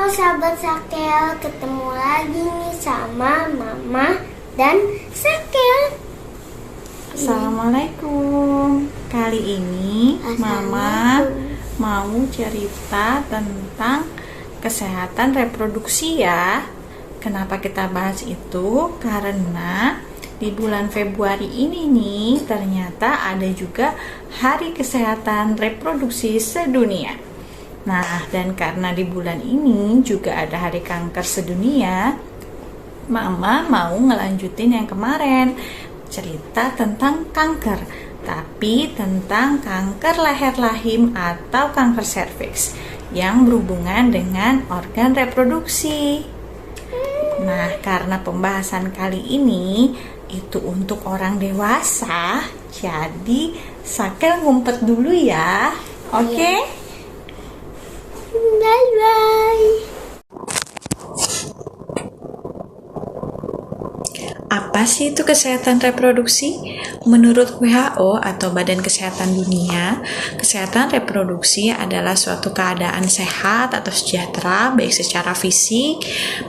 sahabat Sakel, ketemu lagi nih sama Mama dan Sakel. Assalamualaikum. Kali ini Mama mau cerita tentang kesehatan reproduksi ya. Kenapa kita bahas itu? Karena di bulan Februari ini nih ternyata ada juga Hari Kesehatan Reproduksi Sedunia. Nah, dan karena di bulan ini juga ada Hari Kanker Sedunia, Mama mau ngelanjutin yang kemarin, cerita tentang kanker, tapi tentang kanker leher rahim atau kanker serviks yang berhubungan dengan organ reproduksi. Nah, karena pembahasan kali ini itu untuk orang dewasa, jadi Sakel ngumpet dulu ya. Oke? Bye-bye. Apa sih itu kesehatan reproduksi? Menurut WHO atau Badan Kesehatan Dunia, kesehatan reproduksi adalah suatu keadaan sehat atau sejahtera baik secara fisik,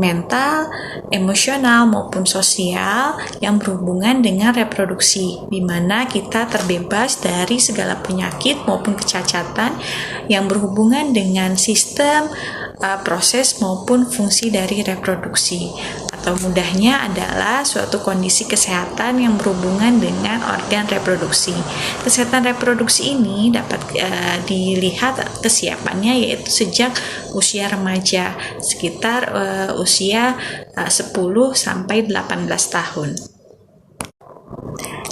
mental, emosional maupun sosial yang berhubungan dengan reproduksi, di mana kita terbebas dari segala penyakit maupun kecacatan yang berhubungan dengan sistem, proses maupun fungsi dari reproduksi. Atau mudahnya adalah suatu kondisi kesehatan yang berhubungan dengan organ reproduksi. Kesehatan reproduksi ini dapat dilihat kesiapannya yaitu sejak usia remaja, sekitar usia 10 sampai 18 tahun.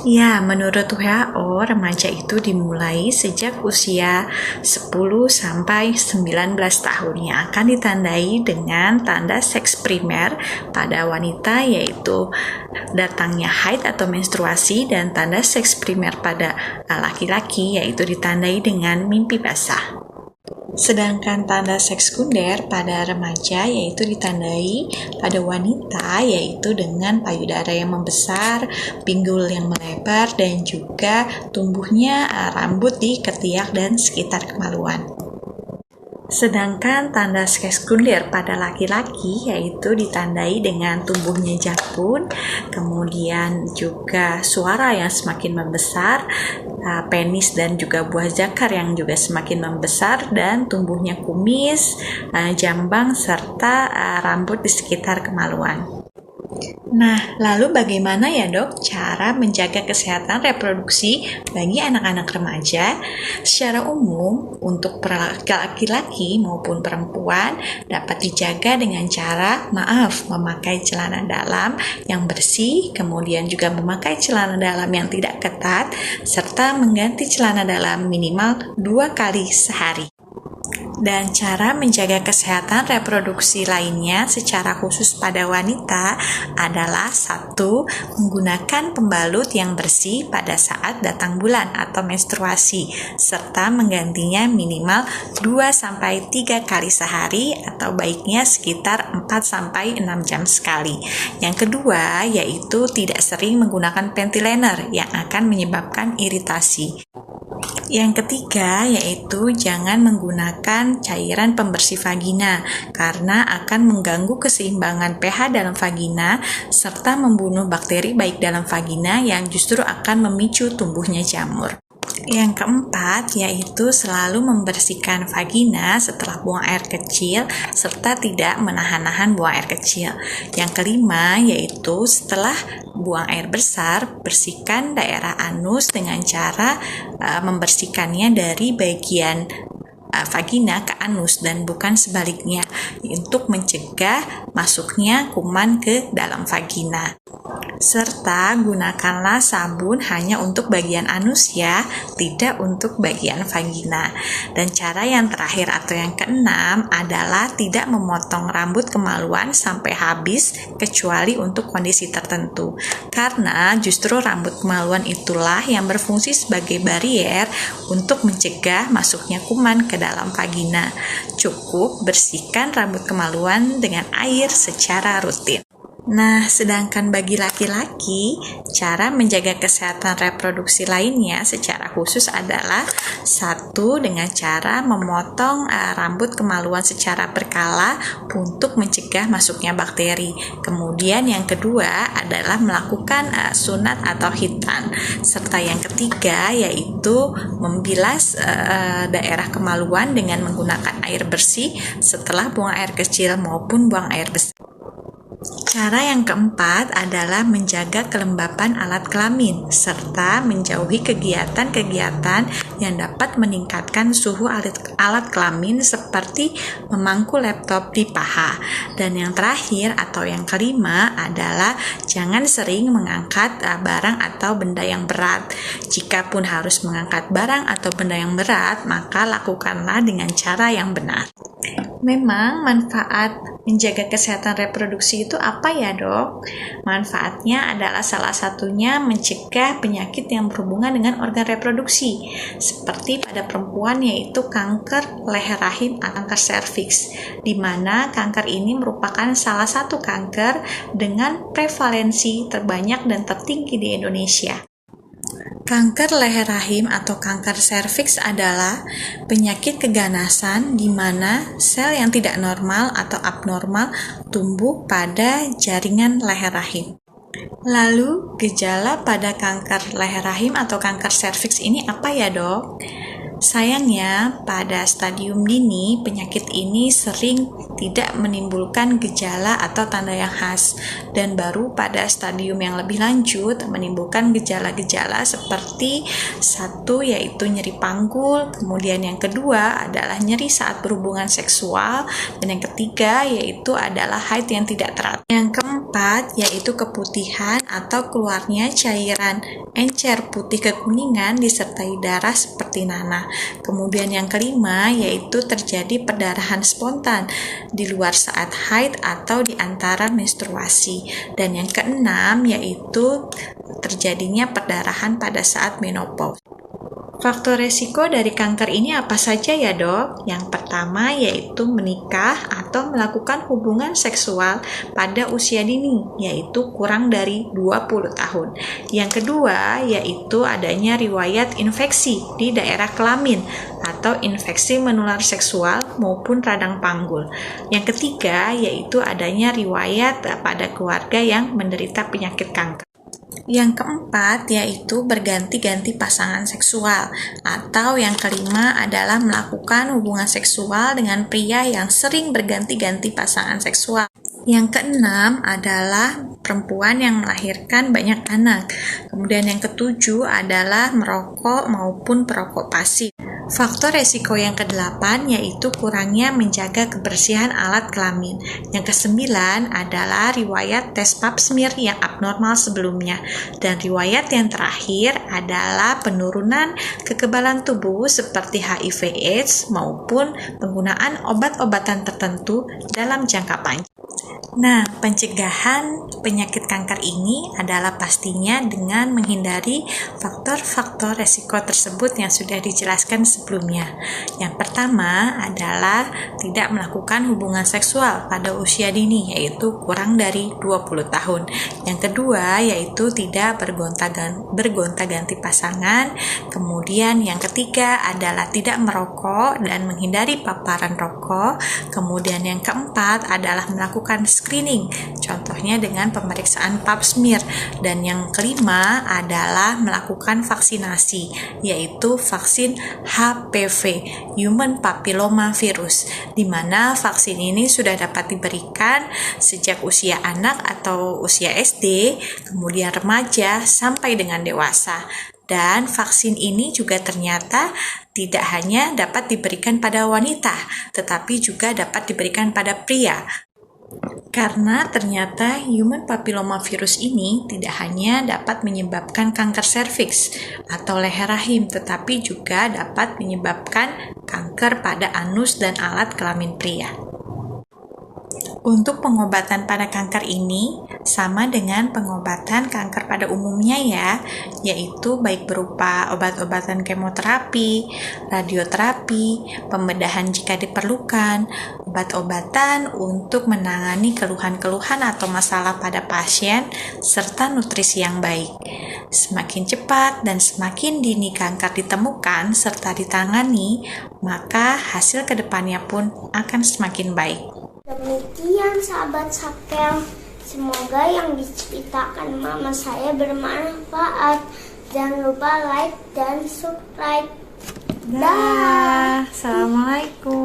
Ya, menurut WHO, remaja itu dimulai sejak usia 10 sampai 19 tahun yang akan ditandai dengan tanda seks primer pada wanita yaitu datangnya haid atau menstruasi, dan tanda seks primer pada laki-laki yaitu ditandai dengan mimpi basah. Sedangkan tanda seks sekunder pada remaja yaitu ditandai pada wanita yaitu dengan payudara yang membesar, pinggul yang melebar, dan juga tumbuhnya rambut di ketiak dan sekitar kemaluan. Sedangkan tanda seks sekunder pada laki-laki yaitu ditandai dengan tumbuhnya jangkung, kemudian juga suara yang semakin membesar, penis dan juga buah zakar yang juga semakin membesar, dan tumbuhnya kumis, jambang, serta rambut di sekitar kemaluan. Nah, lalu bagaimana ya dok cara menjaga kesehatan reproduksi bagi anak-anak remaja? Secara umum, untuk laki-laki maupun perempuan dapat dijaga dengan cara memakai celana dalam yang bersih, kemudian juga memakai celana dalam yang tidak ketat, serta mengganti celana dalam minimal 2 kali sehari. Dan cara menjaga kesehatan reproduksi lainnya secara khusus pada wanita adalah 1. Menggunakan pembalut yang bersih pada saat datang bulan atau menstruasi, serta menggantinya minimal 2-3 kali sehari atau baiknya sekitar 4-6 jam sekali. Yang kedua yaitu tidak sering menggunakan panty liner yang akan menyebabkan iritasi. Yang ketiga yaitu jangan menggunakan cairan pembersih vagina karena akan mengganggu keseimbangan pH dalam vagina serta membunuh bakteri baik dalam vagina yang justru akan memicu tumbuhnya jamur. Yang keempat yaitu selalu membersihkan vagina setelah buang air kecil serta tidak menahan-nahan buang air kecil. Yang kelima yaitu setelah buang air besar, bersihkan daerah anus dengan cara membersihkannya dari bagian vagina ke anus dan bukan sebaliknya untuk mencegah masuknya kuman ke dalam vagina. Serta gunakanlah sabun hanya untuk bagian anus ya, tidak untuk bagian vagina. Dan cara yang terakhir atau yang keenam adalah tidak memotong rambut kemaluan sampai habis kecuali untuk kondisi tertentu. Karena justru rambut kemaluan itulah yang berfungsi sebagai barier untuk mencegah masuknya kuman ke dalam vagina. Cukup bersihkan rambut kemaluan dengan air secara rutin. Nah, sedangkan bagi laki-laki, cara menjaga kesehatan reproduksi lainnya secara khusus adalah satu, dengan cara memotong rambut kemaluan secara berkala untuk mencegah masuknya bakteri. Kemudian yang kedua adalah melakukan sunat atau khitan. Serta yang ketiga yaitu membilas daerah kemaluan dengan menggunakan air bersih setelah buang air kecil maupun buang air besar. Cara yang keempat adalah menjaga kelembapan alat kelamin, serta menjauhi kegiatan-kegiatan yang dapat meningkatkan suhu alat kelamin seperti memangku laptop di paha. Dan yang terakhir atau yang kelima adalah jangan sering mengangkat barang atau benda yang berat. Jikapun harus mengangkat barang atau benda yang berat, maka lakukanlah dengan cara yang benar. Memang manfaat menjaga kesehatan reproduksi itu apa ya, Dok? Manfaatnya adalah salah satunya mencegah penyakit yang berhubungan dengan organ reproduksi, seperti pada perempuan yaitu kanker leher rahim atau kanker serviks, di mana kanker ini merupakan salah satu kanker dengan prevalensi terbanyak dan tertinggi di Indonesia. Kanker leher rahim atau kanker serviks adalah penyakit keganasan di mana sel yang tidak normal atau abnormal tumbuh pada jaringan leher rahim. Lalu, gejala pada kanker leher rahim atau kanker serviks ini apa ya, Dok? Sayangnya, pada stadium dini, penyakit ini sering tidak menimbulkan gejala atau tanda yang khas, dan baru pada stadium yang lebih lanjut menimbulkan gejala-gejala seperti satu yaitu nyeri panggul, kemudian yang kedua adalah nyeri saat berhubungan seksual, dan yang ketiga yaitu adalah haid yang tidak teratur. Yang keempat yaitu keputihan atau keluarnya cairan encer putih kekuningan disertai darah seperti nanah. Kemudian yang kelima yaitu terjadi perdarahan spontan di luar saat haid atau di antara menstruasi. Dan yang keenam yaitu terjadinya perdarahan pada saat menopause. Faktor resiko dari kanker ini apa saja ya, Dok? Yang pertama yaitu menikah atau melakukan hubungan seksual pada usia dini, yaitu kurang dari 20 tahun. Yang kedua yaitu adanya riwayat infeksi di daerah kelamin atau infeksi menular seksual maupun radang panggul. Yang ketiga yaitu adanya riwayat pada keluarga yang menderita penyakit kanker. Yang keempat yaitu berganti-ganti pasangan seksual, atau yang kelima adalah melakukan hubungan seksual dengan pria yang sering berganti-ganti pasangan seksual. Yang keenam adalah perempuan yang melahirkan banyak anak. Kemudian yang ketujuh adalah merokok maupun perokok pasif. Faktor resiko yang kedelapan yaitu kurangnya menjaga kebersihan alat kelamin. Yang kesembilan adalah riwayat tes pap smear yang abnormal sebelumnya. Dan riwayat yang terakhir adalah penurunan kekebalan tubuh seperti HIV/AIDS maupun penggunaan obat-obatan tertentu dalam jangka panjang. Nah, pencegahan penyakit kanker ini adalah pastinya dengan menghindari faktor-faktor resiko tersebut yang sudah dijelaskan sebelumnya. Yang pertama adalah tidak melakukan hubungan seksual pada usia dini, yaitu kurang dari 20 tahun. Yang kedua yaitu tidak bergonta-ganti pasangan. Kemudian yang ketiga adalah tidak merokok dan menghindari paparan rokok. Kemudian yang keempat adalah melakukan screening, contohnya dengan pemeriksaan pap smear. Dan yang kelima adalah melakukan vaksinasi, yaitu vaksin HPV, Human Papilloma Virus, di mana vaksin ini sudah dapat diberikan sejak usia anak atau usia SD, kemudian remaja sampai dengan dewasa. Dan vaksin ini juga ternyata tidak hanya dapat diberikan pada wanita, tetapi juga dapat diberikan pada pria. Karena ternyata human papilloma virus ini tidak hanya dapat menyebabkan kanker serviks atau leher rahim, tetapi juga dapat menyebabkan kanker pada anus dan alat kelamin pria. Untuk pengobatan pada kanker ini, sama dengan pengobatan kanker pada umumnya ya, yaitu baik berupa obat-obatan kemoterapi, radioterapi, pembedahan jika diperlukan, obat-obatan untuk menangani keluhan-keluhan atau masalah pada pasien, serta nutrisi yang baik. Semakin cepat dan semakin dini kanker ditemukan serta ditangani, maka hasil kedepannya pun akan semakin baik. Demikian sahabat Sakel, semoga yang diceritakan mama saya bermanfaat. Jangan lupa like dan subscribe. Dah. Assalamualaikum.